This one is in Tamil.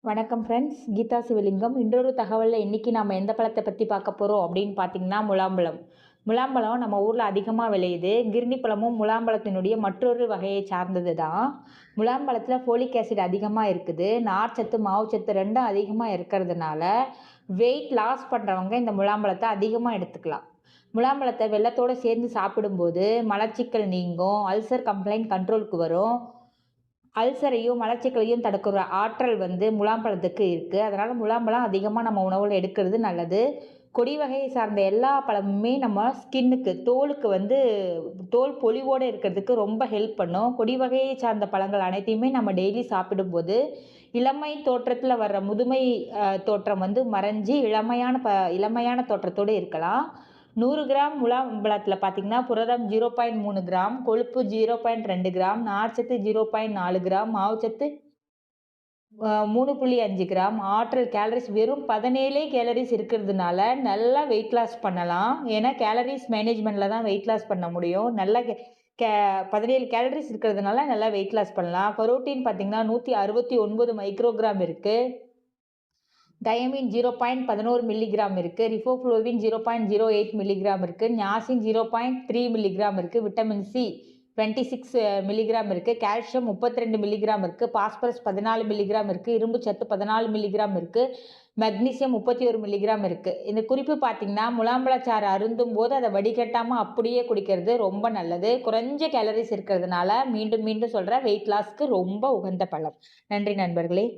வணக்கம் ஃப்ரெண்ட்ஸ், கீதா சிவலிங்கம். இன்னொரு தகவலில் இன்றைக்கி நம்ம எந்த பழத்தை பற்றி பார்க்க போகிறோம் அப்படின்னு பார்த்தீங்கன்னா, முலாம்பழம். முலாம்பழம் நம்ம ஊரில் அதிகமாக விளையுது. கிர்னி பழமும் முலாம்பழத்தினுடைய மற்றொரு வகையை சார்ந்தது தான். முலாம்பழத்தில் ஃபோலிக் ஆசிட் அதிகமாக இருக்குது. நார்ச்சத்து, மாவுச்சத்து ரெண்டும் அதிகமாக இருக்கிறதுனால வெயிட் லாஸ் பண்ணுறவங்க இந்த முலாம்பழத்தை அதிகமாக எடுத்துக்கலாம். முலாம்பழத்தை வெல்லத்தோடு சேர்ந்து சாப்பிடும்போது மலச்சிக்கல் நீங்கும், அல்சர் கம்ப்ளைண்ட் கண்ட்ரோலுக்கு வரும். அல்சரையும் மலச்சிக்கலையும் தடுக்கிற ஆற்றல் முலாம்பழத்துக்கு இருக்குது. அதனால் முலாம்பழம் அதிகமாக நம்ம உணவில் எடுக்கிறது நல்லது. கொடி வகையை சார்ந்த எல்லா பழமுமே நம்ம ஸ்கின்னுக்கு, தோலுக்கு தோல் பொலிவோடு இருக்கிறதுக்கு ரொம்ப ஹெல்ப் பண்ணும். கொடி வகையை சார்ந்த பழங்கள் அனைத்தையுமே நம்ம டெய்லி சாப்பிடும்போது இளமை தோற்றத்தில் வர்ற முதுமை தோற்றம் மறைஞ்சி இளமையான தோற்றத்தோடு இருக்கலாம். 100 கிராம் முலாம்பழத்தில் பார்த்தீங்கன்னா, புரதம் 0.3 கிராம், கொழுப்பு 0.2 கிராம், நார்ச்சத்து 0.4 கிராம், மாவுச்சத்து 3.5 கிராம், ஆற்றல் கேலரிஸ் வெறும் 17 கேலரிஸ் இருக்கிறதுனால நல்லா வெயிட் லாஸ் பண்ணலாம். ஏன்னா கேலரிஸ் மேனேஜ்மெண்ட்டில் தான் வெயிட் லாஸ் பண்ண முடியும். நல்ல கே 17 கேலரிஸ் இருக்கிறதுனால நல்லா வெயிட் லாஸ் பண்ணலாம். புரோட்டீன் பார்த்தீங்கன்னா 169 மைக்ரோகிராம் இருக்குது. டயமின் 0.11 மில்லிகிராம் இருக்குது. ரிஃபோஃப்ளோவின் 0.08 மில்லிகிராம் இருக்குது. நியாசின் 0.3 மில்லிகிராம் இருக்குது. விட்டமின் சி 26 மில்லிகிராம் இருக்குது. கால்சியம் 32 மில்லிகிராம் இருக்குது. பாஸ்பரஸ் 14 மில்லிகிராம் இருக்குது. இரும்பு சத்து 14 மில்லிகிராம் இருக்குது. மெக்னீசியம் 31 மில்லிகிராம் இருக்குது. இந்த குறிப்பு பார்த்தீங்கன்னா, முலாம்பழச்சாறு அருந்தும் போது அதை வடிகட்டாமல் அப்படியே குடிக்கிறது ரொம்ப நல்லது. குறைஞ்ச கேலரிஸ் இருக்கிறதுனால மீண்டும் மீண்டும் சொல்கிறேன், வெயிட் லாஸ்க்கு ரொம்ப உகந்த பழம். நன்றி நண்பர்களே.